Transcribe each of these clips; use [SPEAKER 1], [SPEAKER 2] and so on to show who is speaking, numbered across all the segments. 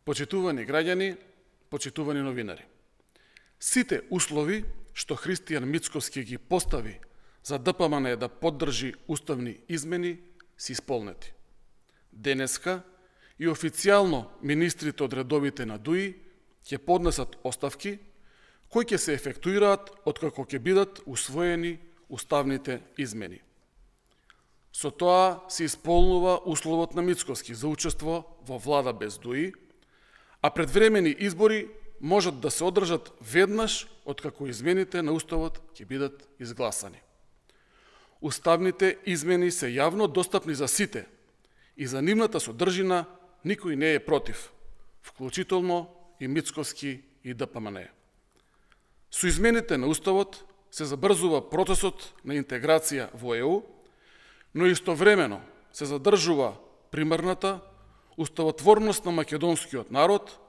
[SPEAKER 1] Почитувани граѓани, почитувани новинари. Сите услови што Христијан Мицкоски ги постави за ДПМН да поддржи уставни измени се исполнети. Денеска и официјално министрите од редовите на ДУИ ќе поднесат оставки кои ќе се ефектуираат откако ќе бидат усвоени уставните измени. Со тоа се исполнува условот на Мицкоски за учество во влада без ДУИ, а предвремени избори можат да се одржат веднаш откако измените на Уставот ќе бидат изгласани. Уставните измени се јавно достапни за сите и за нивната содржина никој не е против, вклучително и Мицкоски и ДПМН. Со измените на Уставот се забрзува процесот на интеграција во ЕУ, но истовремено се задржува примарната уставотворност на македонскиот народ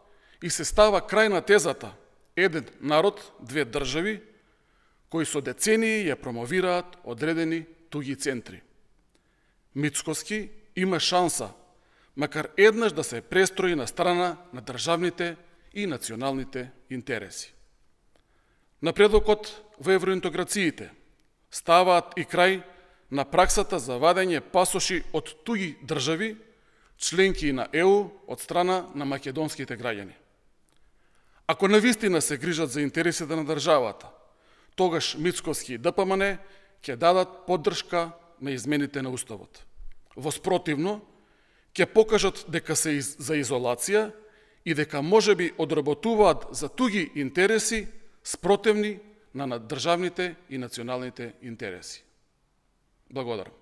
[SPEAKER 1] и се става крај на тезата еден народ, две држави, кои со децении ја промовираат одредени туги центри. Мицкоски има шанса, макар еднаш да се престрои на страна на државните и националните интереси. Напредокот во евроинтеграциите ставаат и крај на праксата за вадење пасоши од туги држави, членки на ЕУ од страна на македонските граѓани. Ако навистина се грижат за интересите на државата, тогаш Мицкоски и ДПМН ќе дадат поддршка на измените на Уставот. Воспротивно, ќе покажат дека се за изолација и дека можеби одработуваат за туги интереси спротивни на државните и националните интереси. Благодарам.